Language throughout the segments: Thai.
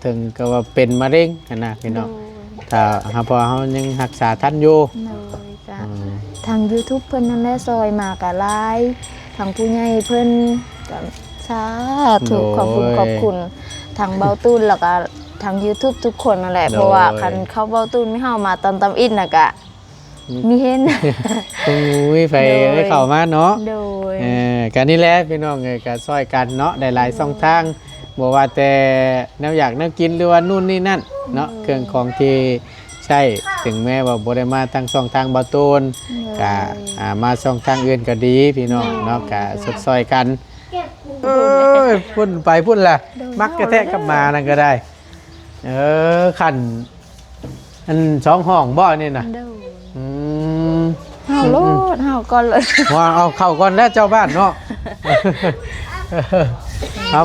ถึงก็ว่าเป็นมะเร็งนะพี่น้องถ้าพอเฮายังรักษาทันอยู่เลยจ้ะทาง YouTube เพิ่นนั่นแหละซอยมากะหลายทางผู้ใหญ่เพิ่นก็สาธุขอบคุณทางเบาตุ้นแล้วก็ทาง YouTube ทุกคนนั่นแหละเพราะว่าคันเข้าเบาตุ้นไม่เฮามาตอนตำอินน่ะก็มีเห็นอุ้ยไปเข้ามาเนาะโดยกันนี่แหละพี่น้องก็ซอยกันเนาะได้หลายช่องทางบ่ว่าแต่แนวอยากแนวกินหรือว่านู่นนี่นั่นเนาะเครื่องของที่ใช่ถึงแม้ว่าบ่ได้มาทางช่องทางเบาตูนก็มาช่องทางอื่นก็ดีพี่น้องเนาะก็สดซอยกันพุ่นไปพุ่นล่ะมักกระแทกกลับมานั่นก็ได้ขันอัน2ห้องบ่นี่น่ะเฮาโลดเฮาก่อนเลยว่าเอาเข้าก่อนแล้วเจ้าบ้านเนาะ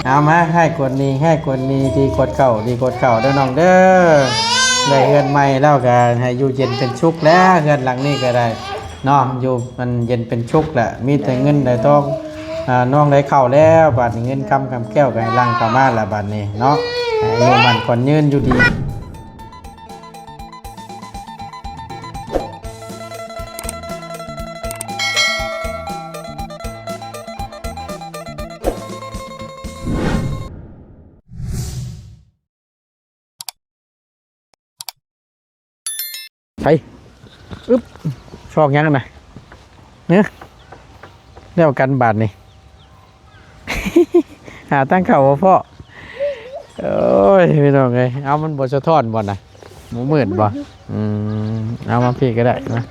เอามาให้กดนี้ดีกดเก่าเด้อน้องเด้อได้เฮือนใหม่แล้วก็ให้อยู่เย็นเป็นชุกแล้วเฮือนหลังนี้ก็ได้เนาะอยู่มันเย็นเป็นชุกแหละมีแต่เงินได้ต้องน้องได้เข้าแล้วบัดนี้เงินคำแก้วก็ให้ลังเข้ามาละบัดนี้เนาะอยู่มันก่อนยืนอยู่ดีไปอึ๊บชอกยังนะเนี่ยเรียกกันบาทนี่ หาตั้งเข่าพ่อโอ้ยพี่น้องไงเอามันบดสะท้อนบ่นะหมูหมื่นบ่เอามาพี่ก็ได้นะ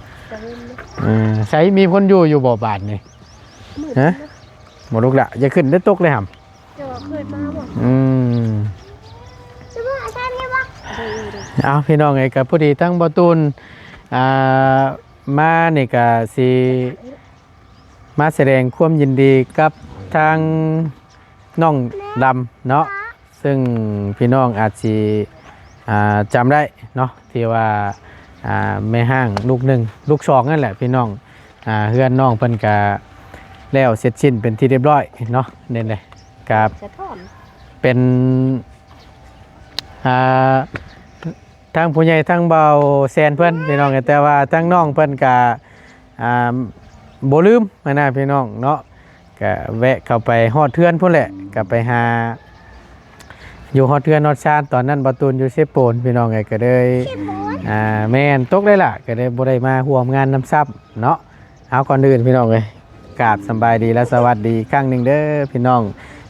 ใช้มีคนอยู่บ่บาทนี่ฮะหมดลูกละอย่าขึ้นได้ตกเลยห่ำจะขึ้นมาบ่เอาพี่น้องไงกับผู้ดีตั้งบอตูนมาเนี่ยก็สิมาแสดงความยินดีกับทางน้องดำเนาะซึ่งพี่น้องอาจจะจำได้เนาะที่ว่าแม่ห้างลูกหนึ่งลูกสองนั่นแหละพี่น้องเฮือนน้องเพิ่นกะแล้วเสร็จสิ้นเป็นที่เรียบร้อยเนาะเนี่ยเลยกับเป็นทางผู้ใหญ่ทางเบาแซนเพื่อนพี่น้องแต่ว่าทางน้องเพื่อนกะบ่ลืมนะพี่น้องเนาะกะแวะเข้าไปฮอดเทือนพุ่นแหละกะไปหาอยู่ฮอดเทือนฮอดชาติตอนนั้นประตูนอยู่เซโปนพี่น้องไงก็เลยแม่นตกได้ล่ะก็ได้บ่ได้มาร่วมงานน้ำซับเนาะเอาก่อนอื่นพี่น้องเลยกราบสบายดีและสวัสดีครั้งหนึ่งเด้อพี่น้อง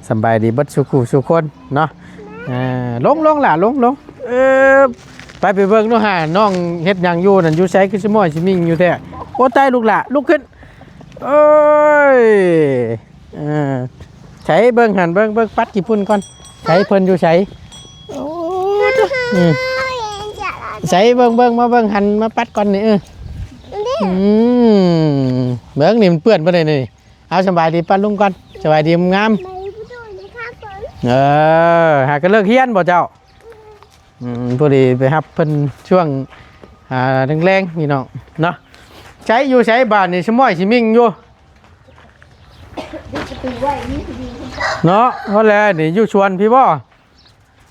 สบายดีบัดสุขคนเนาะลงล่ะลงไปเบิ่งเนาะหาน้องเฮ็ดหยังอยู่นั่นอยู่ไสคือสิม้อยสิมิ่งอยู่แท้โอ้ตายลูกหล่ะลุกขึ้นเอ้ยใช้เบิ่งหันเบิ่งปัดกี่พุ่นก่อนใช้เพิ่นอยู่ไสโอ้ใช้เบิ่งมาเบิ่งหันมาปัดก่อนนี่เบิ่งนี่มันเปื้อนบ่ได้นี่เอาสบายดีปัดลุงก่อนสบายดีงามหาก็เลิกเฮียนบ่เจ้าพอดีไปครับเพิ่นช่วงแรงๆพี่น้องเนาะใช้อยู่ใช้บ้านนี่สมอยสิมิ่งอยู่เนาะเพราะแล้วนี่อยู่ชวนพี่บ่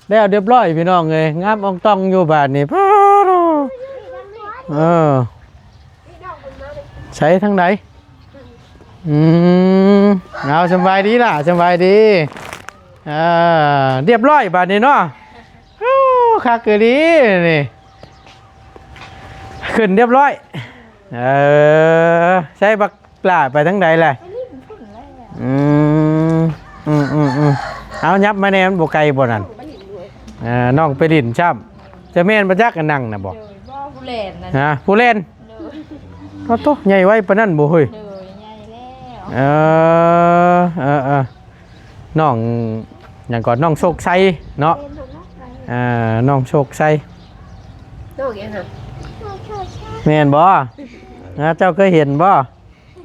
แล้วเรียบร้อยพี่น้องเลยงามองต้องอยู่บ้านนี่ใช้ทางไหนเอาสบายดีล่ะสบายดีเรียบร้อยบ้านนี้เนาะคักเกดีนี่ขึ้นเรียบร้อยใช้บักปลาไปทั้งใดเลยเอายับมาแนมบกไก่บ่นั่นน้องไปดินช่ำจะแม่นประจักกันนั่งนะบอกผู้เล่นนะผู้เล่นเขาโตใหญ่ไว้ปะนั่นบ่เฮ้ยน้องอย่างก่อนน้องโชคชัยเนาะน้องโชคชัยแม่นบ่เจ้าเคยเห็นบ่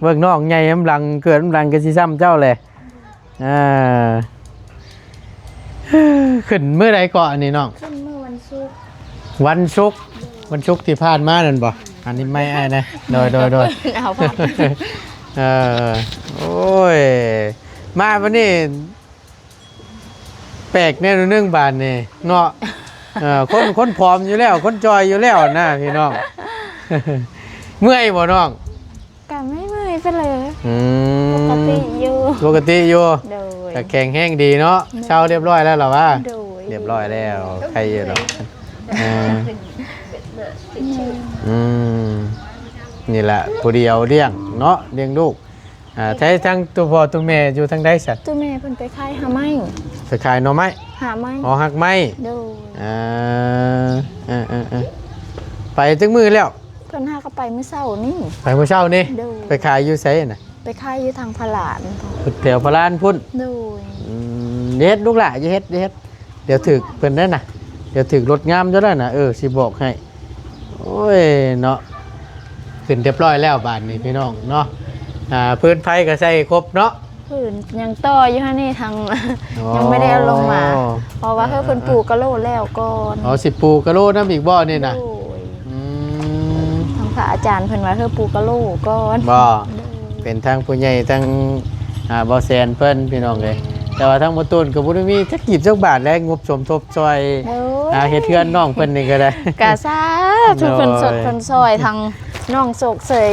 เบิ่งน้องใหญ่กำลังเกิดกำลังกระซิซ้ำเจ้าเลยขึ้นเมื่อไรก่อนนี่น้องขึ้นเมื่อวันศุกร์ที่ผ่านมานั่นบ่อันนี้ไม่นะโดยโอ้ยมาวันนี้ไป ปลกแน่นึงบาดนี่เนาะคนผอมอยู่แล้วคนจอยอยู่แล้วนะพี่น้อง เมื่อยบ่น้อง ก็ไม่เมื่อยไปเลย อื ปก ม ติอยู่ ปกติอยู่ โดย ก็แข็งแห้งดีเนาะเช้าเรียบร้อยแล้วเหรอวะ โดย เรียบร้อยแล้วใครอยู่หรอกอืมนี่แหละผู้เดียวเลี้ยงเนาะเลี้ยงลูกใช้ทั้งตัวพ่อตัวแม่อยู่ทั้งใดสัตว์ ตัวแม่เพิ่นไปขายหาไม้ ไปขายหน่อไม้ หาไม้ อ๋อหักไม้ โดย ไปถึงมือแล้ว เพิ่นหาก็ไปมื้อเช้านี่ ไปเมื่อเช้านี่ โดย ไปขายอยู่ไสน่ะ ไปขายอยู่ทางพลาน แถวพระลานพุ่น โดย เฮ็ดลูกหล่ะอย่าเฮ็ดอย่าเฮ็ดเดี๋ยวถึกเพิ่นนั่นน่ะเดี๋ยวถึกรถงามจะได้น่ะสิบอกให้โอ้ยเนาะขึ้นเรียบร้อยแล้วบ้านนี้พี่น้องเนาะพื้นไฟก็ใส่ครบเนาะ เพิ่นยังต่ออยู่ฮะนี่ทาง ยังไม่ได้เอาลงมา เพราะว่าเพิ่นปลูกกะโหลแล้วก่อน อ๋อสิปูกะโลน้ำอีกบ่อนี่น่ะ โดย อืม ทางพระอาจารย์เพิ่นว่าปลูกกะโหลก่อน บ่ โดย เป็นทางผู้ใหญ่ทางบ่แซนเพิ่นพี่น้องเลยแต่ว่าทางบ่ตูนก็บ่ได้มีจักกีบจักบาทแล้วงบสมทบซอย โดย เฮ็ดเทือนน้องเพิ่นนี่ก็ได้ กะซาทุกเพิ่นสด โดย เพิ่นซอยทางน้องโศกเสย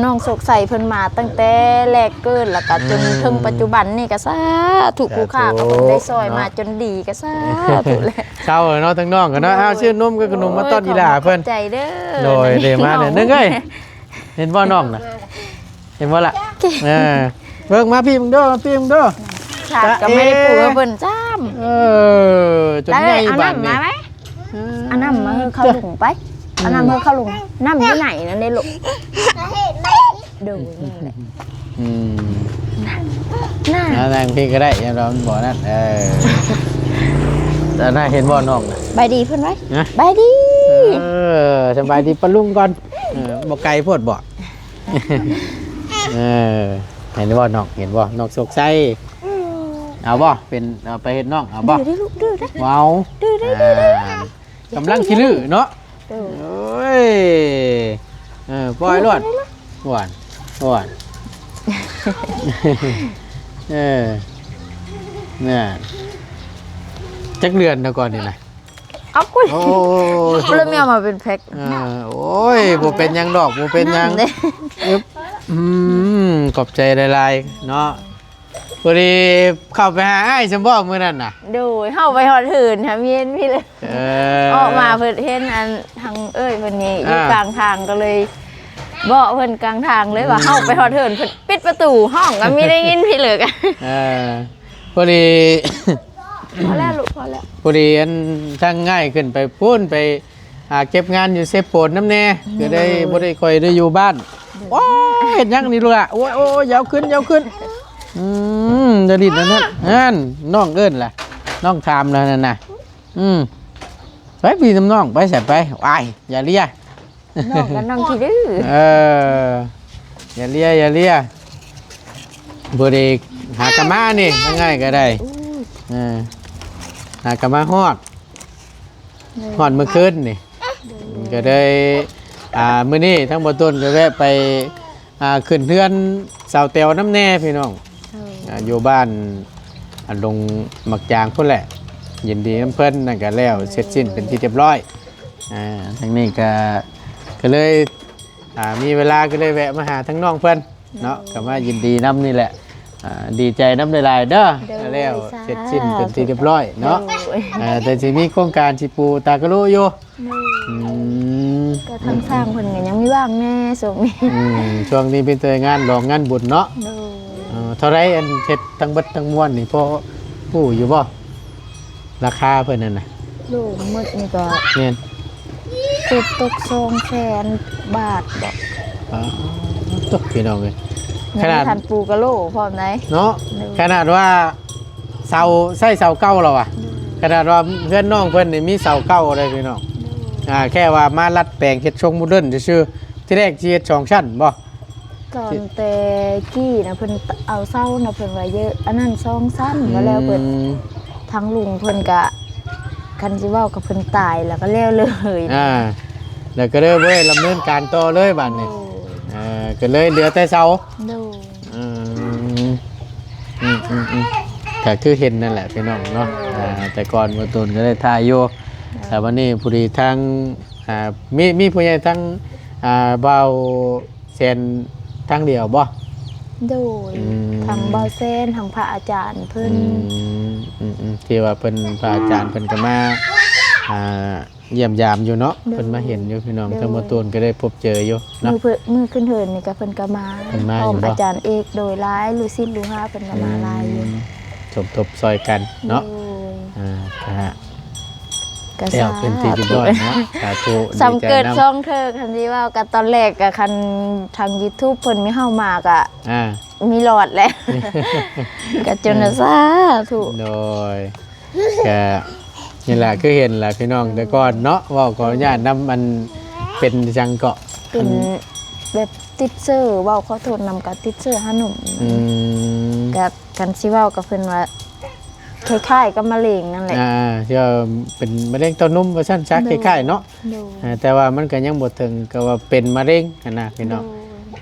น้องโศกใส่เพิ่นมาตั้งแต่แรกเกิดแล้วก็จนถึงปัจจุบันนี่ก็ซาถูกผู้ค้าก็เพิ่นได้ซอยมาจนดีก็ซาถูกแล้ว เช้าเนาะทั้งน้องก็เนาะอ้าวชื่อนมกับขนมมาต้อนอีหล่าเพิ่น ขอบใจเด้อ โดยเดมาเนี่ยนึงเอ้ยเห็นบ่น้องน่ะเห็นบ่ล่ะเบิ่งมาพี่มึงเด้อมาพี่มึงเด้อ ชาติก็ไม่ได้ปลูกให้เพิ่นจ้าม จนใหญ่ เอา บาด น้ำ นี้ มาไหมเอาน้ำมาให้เข้าลุงไปเอาน้ำมาให้เข้าลุงน้ำอยู่ไหนนั่นเด้ลูกดูนี่แหละ อืม น่า นั่งพี่ก็ได้อยังเราบ่นั่นแต่น่าเห็นบ่น้องน่ะ ใบดีเพิ่นไว้ นะ ใบดี สบายดีปะลุงก่อนบ่ไกลโพดบ่เห็นบ่น้องเห็นบ่น้องสกไสเอาบ่เป็นเอาไปเฮ็ดน้องเอาบ่ ดื้อได้ลูกดื้อได้ ว้าวกำลังขี้ลือเนาะ ดื้อ โอ้ยปล่อยรวดหวานหวานเนี่ยจักเรือนนะก่อนนี่นะ เอากุ้ย โอ้ย เริ่มเอามาเป็นแพ็ค โอ้ยบ่เป็นหยังดอกบ่เป็นหยัง เด้ อึ๊บขอบใจหลายๆเนาะพอดีเข้าไปหาอ้ายจังบ่มื้อนั้นน่ะ ดูเฮาไปฮอดหื่นค่ะมีเห็นพี่เลย เอ ออกมาเพิ่นเห็นอันทางเอ้ยเพิ่นนี่อยู่ อ่า กลางทางก็เลยเบาะเพิ่นกลางทางเลยว่าเฮาไปฮอดหื่นเพิ่นปิดประตูห้องก็มีได้ยินพี่เลยกัน พอดี พอแล้วลูกพอแล้ว พอดีอันทางง่ายขึ้นไปพูนไปเก็บงานอยู่เซฟโปนน้ำแน่ก็ได้บ่ได้ค่อยได้อยู่บ้านโอ้ยเห็นยังนี่ลูกอ่ะโอ้ยโอ้ยยาวขึ้นยาวขึ้นจะดิดนั่นนั่นน้องเอิ้นล่ะน้องถามแล้วนั่นน่ะไปพี่น้ำน้องไปใส่ไปวายอย่าเลีย น้องกันน้องที่ดื้อ อย่าเลียอย่าเลียบ่ได้หากะมานี่ง่ายๆก็ได้หากะมาฮอดเมื่อคืนนี่ก็ได้มื้อนี้ทั้งบ่ต้นก็แวะไปขึ้นเทือนสาวแตวน้ำแน่พี่น้องอยู่บ้านลงหมักจางพุ่นแหละยินดีน้ำเพิ่นนั่นก็แล้วเสร็จสิ้นเป็นที่เรียบร้อยทั้งนี้ก็เลยมีเวลาก็เลยแวะมาหาทั้งน้องเพิ่นเนาะก็มายินดีน้ำนี่แหละดีใจน้ำหลายๆเด้อแล้วเสร็จสิ้นเป็นที่เรียบร้อยเนาะแต่สิมีโครงการสิปูตากะโลอยู่ ก็ทางสร้างเพิ่นก็ยังมีว่างแน่ส่งนี้ ช่วงนี้เป็นตัวงานดอกงานบุญเนาะเท่าไรอันเฮ็ดทั้งเบัดทั้งมวลนี่พอผู้อยู่บ่ราคาเพิ่นนั่นน่ะ ลูกหมดนี่ก็ เนี่ย ตก200,000 บาทบ่ ตกพี่น้องเลย ขนาดทันปูกะโหลพร้อมไหน เนาะขนาดว่าเสาใส่เสาเก้าเราอะขนาดว่าเพื่อนน้องเพื่อนนี่มีเสาเก้าอะไรพี่น้องแค่ว่ามาลัดแปลงเฮ็ดชงโมเดิร์นซื่อๆที่แรกสิเฮ็ด2ชั้นบ่ ก่อนแต่กี้นะเพิ่นเอาเศร้านะเพิ่นว่าเยอะอันนั้น2ชั้นก็แล้วเพิ่นทางลุงเพิ่นก็คันสิเว้ากับเพิ่นตายแล้วก็แล้วเลย แล้วก็เลยเว้ยดำเนินการต่อเลยบัดนี้ก็เลยเหลือแต่เสา ดู ก็คือเห็นนั่นแหละพี่น้องเนาะแต่ก่อนบ่ตูนก็ได้ถ่ายอยู่แต่วันนี้ผู้ดีทั้งมีผู้ใหญ่ทั้งเบาเซนทั้งเดียวบ่ โดยทางเบาเส้นทางพระอาจารย์เพิ่น ที่ว่าเพิ่นพระอาจารย์เพิ่นก็มาเยี่ยมยามอยู่เนาะเพิ่นมาเห็นอยู่พี่น้องทั้งบ่ตูนก็ได้พบเจออยู่เนาะ มือขึ้นเหินนี่ก็เพิ่นก็มา เพิ่นมา พร้อม อยู่บ่ อาจารย์เอกโดยหลายลูซิดลูฮาเพิ่นก็มาหลายอยู่ สมทบซอยกันเนาะ โดย ก็ฮะ ก็ แล้วเป็นที่เรียบร้อยเนาะสาธุ สำเกิดช่องเธอคันที่ว่ากันตอนแรกก็คันทาง YouTube เพิ่นมีเฮามาก็ มีหลอดแล้ว ก็จนซาถูก โดยก็นี่แหละคือเห็นแหละพี่น้องแต่ก่อนเนาะว่าขออนุญาตนำมันเป็นจังเกาะ เป็นแบบติดเซอร์เว้าขอโทษนำกับติดเซอร์หาหนุ่มกับกันสิเว้ากับเพิ่นว่าคล้ายๆกับมะเร็งนั่นแหละ ที่ว่าเป็นมะเร็งเต้านมว่าซั่นซักคล้ายๆเนาะ โดย แต่ว่ามันก็ยังบ่ถึงก็ว่าเป็นมะเร็งนะพี่น้อง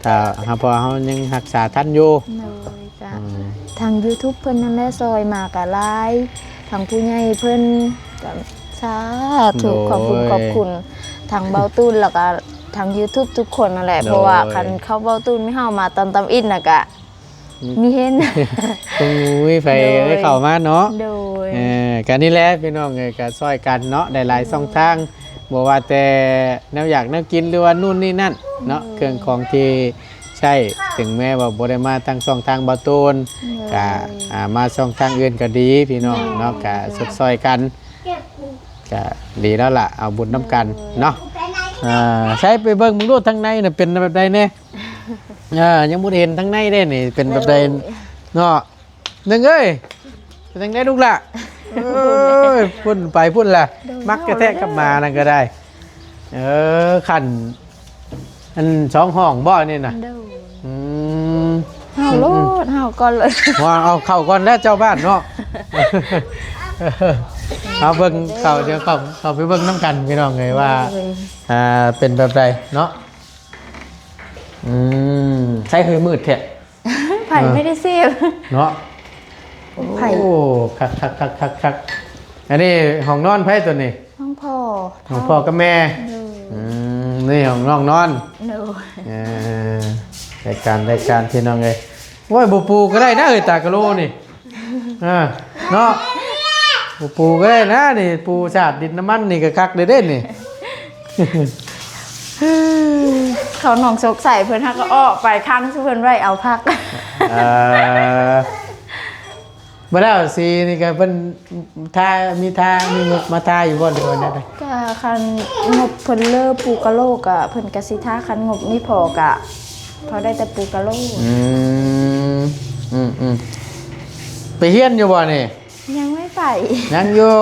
ถ้าหาพอเฮายังรักษาทันอยู่ โดยก็ทาง YouTube เพิ่นนั่นแหละซอยมาก็หลายทางผู้ใหญ่เพิ่นก็สาธุขอบคุณทางเบาตุ้นแล้วก็ทาง YouTube ทุกคนนั่นแหละเพราะว่าคันเข้าเบาตุ้นไม่เฮามาตอนตำอินน่ะก็มีเห็น คงมีไฟได้เข้ามาเนาะ โดย กันนี่แหละพี่น้องก็ซอยกันเนาะได้หลายช่องทางบ่ว่าแต่แนวอยากแนวกินหรือว่านู่นนี่นั่นเนาะเครื่องของที่ใช่ถึงแม้ว่าบ่ได้มาทางช่องทางบ่ตูนก็มาช่องทางอื่นก็ดีพี่น้องเนาะก็สดซอยกันก็ดีแล้วล่ะเอาบุญน้ำกันเนาะใช้ไปเบิ่งมึงดูทางในน่ะเป็นแบบใดแน่ยังบ่ได้เห็นทางในเด้นี่เป็นแบบใดเนาะนึงเอ้ยเป็นจังได๋ลูกล่ะพุ่นไปพุ่นล่ะมักกระแทกกลับมานั่นก็ได้ขันอัน2ห้องบ่นี่น่ะ โดย เฮา โลดเฮาก่อนเลย ว่าเอาเข้าก่อนแล้วเจ้าบ้านเนาะ เอาเบิ่งเข้าเดี๋ยวเข้าไปเบิ่งน้ำกันพี่น้องเลยว่าเป็นแบบใดเนาะใช้เคยมืดแท้ ไผ่ไม่ได้เสียบ เนาะ ไผ่ โอ้คักอันนี้ห้องนอนไผตัวนี้ ห้องพ่อ ห้องพ่อกับแม่นี่ห้องน้องนอน โดย รายการพี่น้องเลยโอ้ยบูปูก็ได้นะตากะโลนี่เนาะบูปูก็ได้นะนี่ปูชาดดินน้ำมันนี่ก็คักเลยเด้นี่ เขาหนองสกใส่เพิ่นฮักก็อ้อไปข้างเพิ่นไว้เอาพัก มาแล้วสินี่ก็เพิ่นมีงบมาทาอยู่บ่เดี๋ยวนั้น ก็คันงบเพิ่นเลิกปูกะโลกอะเพิ่นกะสิท่าคันงบนี่พอกะพอได้แต่ปูกะโลก ไปเฮียนอยู่บ่นี่ ยังไม่ไป ยังอยู่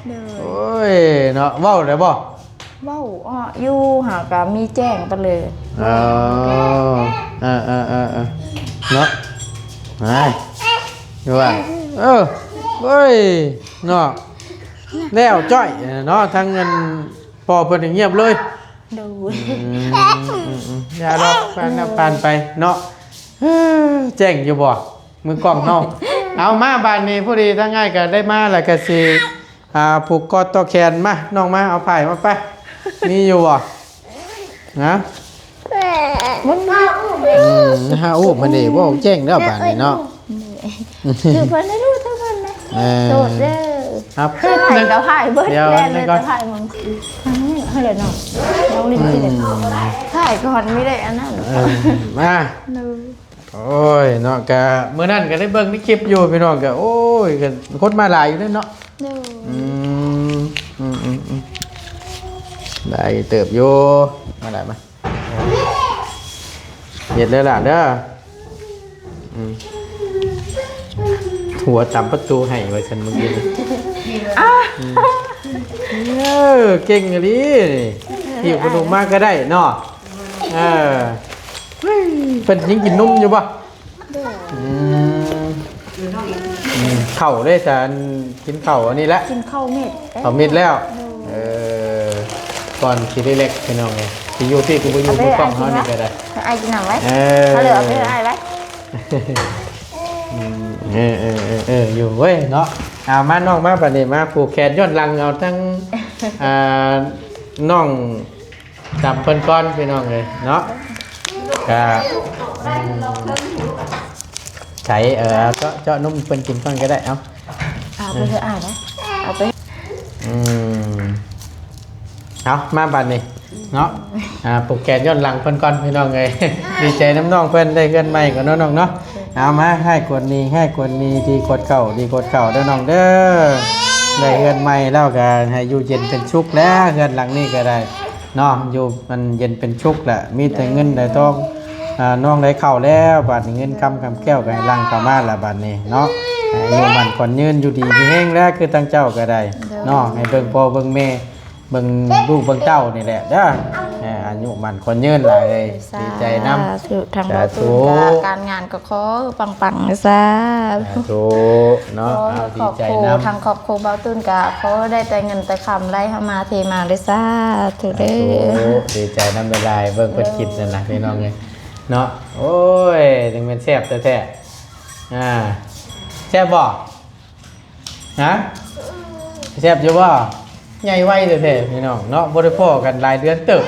เด้อ โอ้ยเนาะเว้าได้บ่ เว้าอ้ออยู่หากะมีแจ้งไปเลย เนาะไอ้ดูว่าเฮ้ยเนาะแล้วจ้อยเนาะทั้งเงินพอเพิ่นเงียบเลย ดู อย่าดอกผ่านไปเนาะแจ้งอยู่บ่มือกล้องเฮาเอามาบ้านนี้พอดีถ้าง่ายก็ได้มาแล้วก็สิผูกคอต่อแขนมาน้องมาเอาไผ่มาไปมีอยู่บ่นะ มันมา ฮะโอ้มันนี่บ่แจ้งแล้วบ้านนี้เนาะ คือเพิ่นได้รู้ทั้งเพิ่นนะโดดเด้อ ครับ ไผ่กับไผ่เบิดแล่นเลยแต่ไผ่มึงทางนี้ให้เลยน้องน้องลิ้นสิเด้ไผ่ก่อนไม่ได้อันนั้น มาโอ้ยเนาะก็มื้อนั้นก็ได้เบิ่งในคลิปอยู่พี่น้องก็โอ้ยก็คนมาหลายอยู่เด้เนาะได้เติบอยู่มาได้มาเฮ็ดเลยล่ะเด้อหัวตำประตูให้ไว้ฉันเมื่อกี้เก่งอะดิหิวขนมมากก็ได้เนาะเป็นยังกินนุ่มอยู่ป่ะเข่าได้แต่กินเข่าอันนี้แล้ว กินข้าวเม็ด เข่ามิดแล้วก่อนคิดได้เล็กพี่น้องไงที่อยู่ที่กูไปอยู่กูกล้องเขานี่ก็ได้ ไอ้กินหนังไว้เขาเหลือเอาไปไอ้ไว้ อยู่เว้ยเนาะเอามาน้องมาบัดนี้มาผูกแขนย้อนหลังเอาทั้งอ่าน้องจับเพิ่นก่อนพี่น้องเลยเนาะก็ใช้เจาะนุ่มเพิ่นกินก่อนก็ได้เอาไปเถอะนะเอาไปเอามาบัดนี้เนาะผูกแขนย้อนหลังเพิ่นก่อนพี่น้องเลย ดีใจน้ำน้องเพิ่นได้เงินใหม่กับน้องเนาะเอามาให้กดนี้ดีกดเก่าเด้อน้องเด้อได้เงินใหม่แล้วก็ให้อยู่เย็นเป็นชุกแล้วเงินหลังนี้ก็ได้เนาะอยู่มันเย็นเป็นชุกแหละมีแต่เงินได้ทองน้องได้เข้าแล้วบาดนี้เงินคำแก้วก็ให้ลังเข้ามาละบาดนี้เนาะอยู่มันก่อนยืนอยู่ดีมีแห้งแล้วคือตั้งเจ้าก็ได้เนาะให้เบิ่งพ่อเบิ่งแม่เบิ่งลูกเบิ่งเต้านี่แหละเด้ออายุมันคนยืนหลายเลยดีใจนำทางเราตูการงานก็ขอปังๆซะเนาะดีใจนำทางครอบครัวเบาตุ้นกะเขาได้แต่เงินแต่คำไล่เข้ามาเทมาเลยซะถูกได้ดีใจนำลายเบิ่งเพิ่นคิดนั่นน่ะพี่น้องเอ้ยเนาะโอ้ยถึงเป็นแซ่บแท้ๆแซ่บบ่ฮะแซ่บอยู่บ่ใหญ่ไวแท้ๆพี่น้องเนาะบ่ได้พ้อกันหลายเดือนเติบ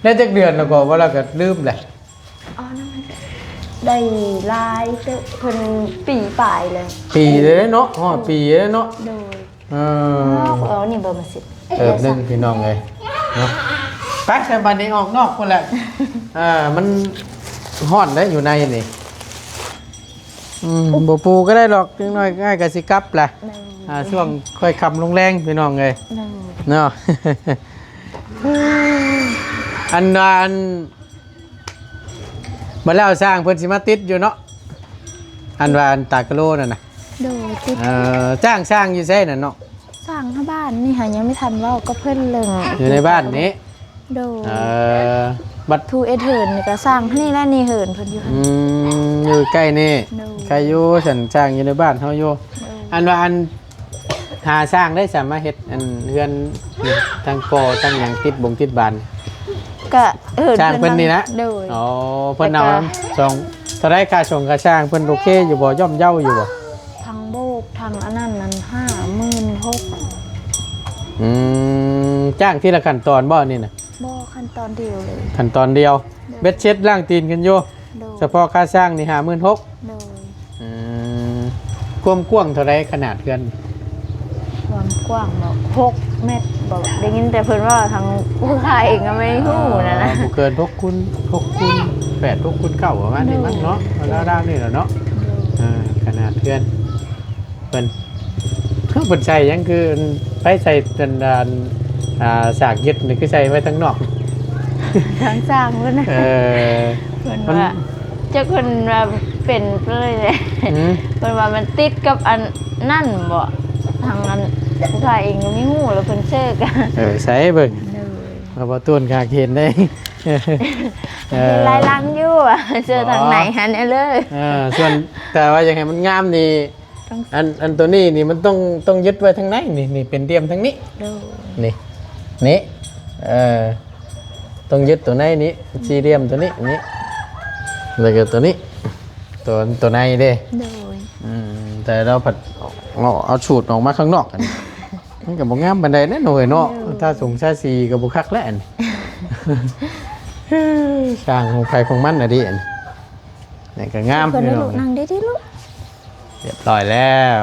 แล้วจักเดือนแล้วก็ว่าเราก็ลืมแหละได้ลายเพิ่นปีปลายเลยปีเลยเนาะปีเลยเนาะโดยนี่เบอร์มาสินึงพี่น้องเลยเนาะไปแค่บันนี้ออกนอกคนแหละมันฮ้อนได้อยู่ในนี่บ่ปูก็ได้หรอกจังน้อยง่ายก็สิกลับแหละช่วงค่อยคำลงแรงพี่น้องเลยเนาะอันมาแล้วสร้างเพิ่นสิมาติดอยู่เนาะอันว่าอันตากะโลนั่นน่ะโดยติดจ้างสร้างอยู่ไสนั่นเนาะสร้างที่บ้านนี่หายังไม่ทันเว้าก็เพิ่นเลิงอยู่ในบ้านนี้โดยบัดทูเอเทิร์นนี่ก็สร้างนี่และนี่เหินเพิ่นอยู่อยู่ใกล้นี่ใครอยู่ฉันสร้างอยู่ในบ้านเฮาอยู่อันว่าอันหาสร้างได้สามารถเฮ็ดอันเฮือนทั้งกอทั้งหยังติดบงติดบานก็สร้างเพิ่นนี่นะอ๋อเพิ่นเอาส่งเท่าไรค่าส่งค่าสร้างเพิ่นโอเคอยู่บ่ย่อมเยาอยู่บ่ทางโบกทางอันนั้นนั้น56,000จ้างทีละขั้นตอนบ่นี่น่ะบ่ขั้นตอนเดียวเลยขั้นตอนเดียวเบ็ดเช็ดล้างตีนกันอยู่เฉพาะค่าสร้างนี่56,000กว้างเท่าไรขนาดเฮือนความกว้างบอก6 เมตรบอกได้ยินแต่เพิ่นว่าทางผู้ขายเองก็ไม่ฮู้นะบ่เกิน6 คูณ 8 6 คูณ 9ประมาณนี้มั้งเนาะราวๆนี่แหละเนาะขนาดเพื่อนเพิ่นใส่ยังคือไปใส่ดานสากยึดนี่คือใส่ไว้ทั้งนอกทั้งสร้างเพิ่นนะเพิ่นว่าเจ้าคนว่าเป็นเลยเพิ่นว่ามันติดกับอันนั่นบ่ทางนั้นผู้ชายเองก็ไม่หูแล้วเพิ่นเชื่อกันใส่เบิ่งเอาบ่ต้นคาเห็นได้ลายลังอยู่เชื่อทางไหนหันเอาเลยส่วนแต่ว่าอย่างไรมันงามนี่อันตัวนี้นี่มันต้องยึดไว้ทางไหนนี่เป็นเดียมทางนี้นี่ต้องยึดตัวไหนนี้สี่เหลี่ยมตัวนี้นี่แล้วก็ตัวนี้ตัวในเด้แต่เราผัดเอาฉูดออกมาข้างนอกมันกับบ่งามบันไดแน่หน่อยเนาะถ้าสูงชาซีกับบุคักแล้วสร้างของใครของมันน่ะดินี่ก็งามพี่น้องนั่งได้ดิลูกเรียบร้อยแล้ว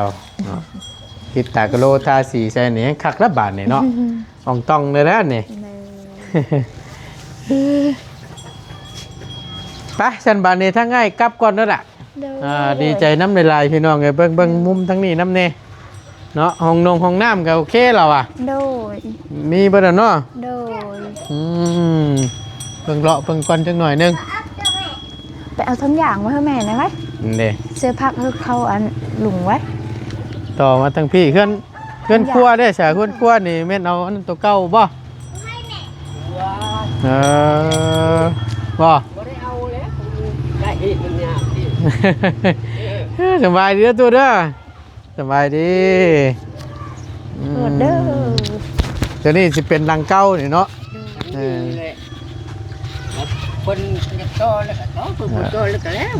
ติดตากะโลทาสีใส่นี่คักละบาทนี่เนาะอ่องต้องเลยนะนี่ไปฉันบาทนี่ถ้าง่ายกลับก่อนนั่นแหละดีใจน้ำในลายพี่น้องไงเบิ่งมุมทั้งนี้น้ำเน่เนาะห้องน้ำก็โอเคเราอ่ะโดยมีบ่ล่ะเนาะโดยเบิ่งเลาะเบิ่งก่อนจังหน่อยนึงไปเอาทั้งอย่างมาให้แม่นะไว้นี่เสื้อผ้าเขาอันหลุมไว้ต่อมาทั้งพี่เคลื่อนครัวได้สาเคลื่อนครัวนี่แม่นเอาอันตัวเก่าบ่บ่สบายดีนะตัวเด้อสบายดีเด้อตัวนี้จะเป็นรังเก้านี่เนาะคนจะโตแล้วก็โตคนโตแล้วก็แล้ว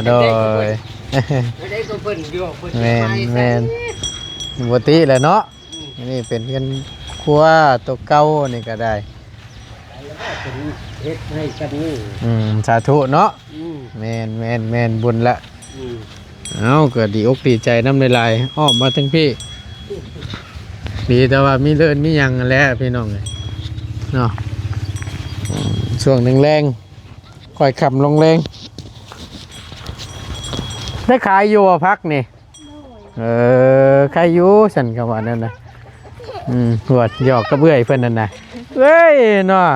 โดย ไม่ได้ก็เพิ่นอยู่เพิ่น แม่นแม่นปกติแหละเนาะนี่เป็นเงินครัวตัวเก่านี่ก็ได้ เป็นเฮ็ดให้กันนี่ สาธุเนาะ อืม แม่นบุญละ อืม เอ้าเกิดดีอกดีใจน้ำในลายอ้อมมาทั้งพี่ดีแต่ว่ามีเลินมีหยังนั่นแหล้วพี่น้องเลยเนาะช่วงหนึ่งแรงค่อยขับลงแรงได้ขายอยู่อะพักนี่ขายอยู่ฉันก็ว่านั่นนะหวดหยอกกระเบื้อยเพื่อนนั่นนะเฮ้ยเนาะ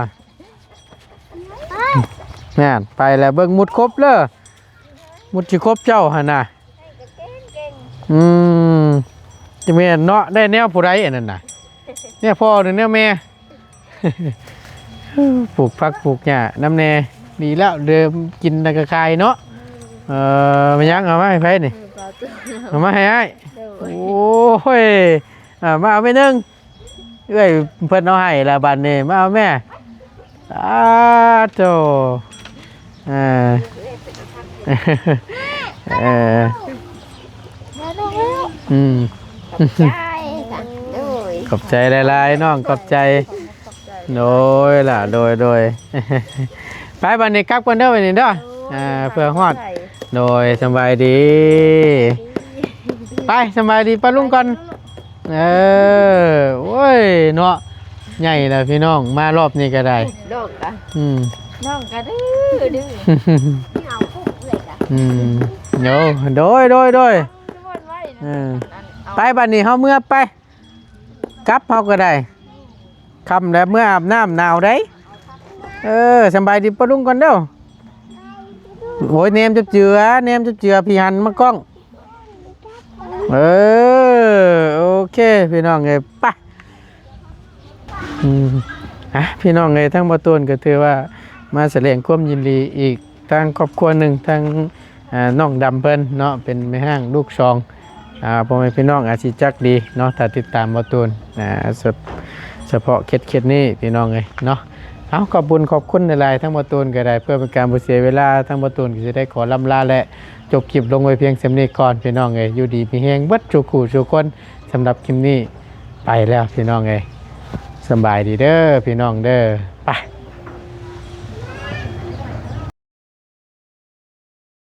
แม่นไปแล้วเบิ่งมุดครบเลยมุดจิครบเจ้าหนน่ะจะแม่นเนาะได้แนวผู้ใดอันนั้นน่ะเนี่ยพ่อหรือเนี่ยแม่ ปลูกผักปลูกหญ้าน้ำแน่ดีแล้วเดิมกินตะกะคายเนาะมายังเอามาให้ไผนี่เอามาให้อ้ายโอ้ยมาเอาไปนึงเอ้ยเพิ่นเอาให้ละบัดนี้มาเอาแม่โตขอบใจหลายๆน้องขอบใจโดยล่ะโดย ไปบันนี้กลับกันเด้อบันนี้เด้อเพื่อฮอดโดยสบายดีไปสบายดีป้าลุงก่อนโอ้ยเนาะใหญ่แล้วพี่น้องมารอบนี้ก็ได้ น้องกะ น้องกะดื้อเอาปุ๊บเลยกะ โดยไปบัดนี้เฮาเมื่อไปกลับเฮาก็ได้ค่ำแล้วเมื่ออาบน้ำหนาวได้สบายดีป้าลุงก่อนเด้อโอ้ยเนมจะเจือพี่หันมากล้องโอเคพี่น้องเอ้ยไปพี่น้องเอ้ยทั้งบ่ต้นก็ถือว่ามาแสดงความยินดีอีกทางครอบครัวหนึ่งทางน้องดำเพิ่นเนาะเป็นแม่ห้างลูกชองพ่อแม่พี่น้องอาจสิจักดีเนาะถ้าติดตามบ่ต้นเฉพาะเคสนี้พี่น้องเอ้ยเนาะเอาขอบคุณหลายๆทั้งบ่ต้นก็ได้เพื่อเป็นการบ่เสียเวลาทั้งบ่ต้นก็สิได้ขอลำลาและจบคลิปลงไว้เพียงเท่านี้ก่อนพี่น้องเอ้ยอยู่ดีมีแฮงเบิดทุกคู่ทุกคนสำหรับคลิปนี้ไปแล้วพี่น้องเอ้ยสบายดีเด้อพี่น้องเด้อไป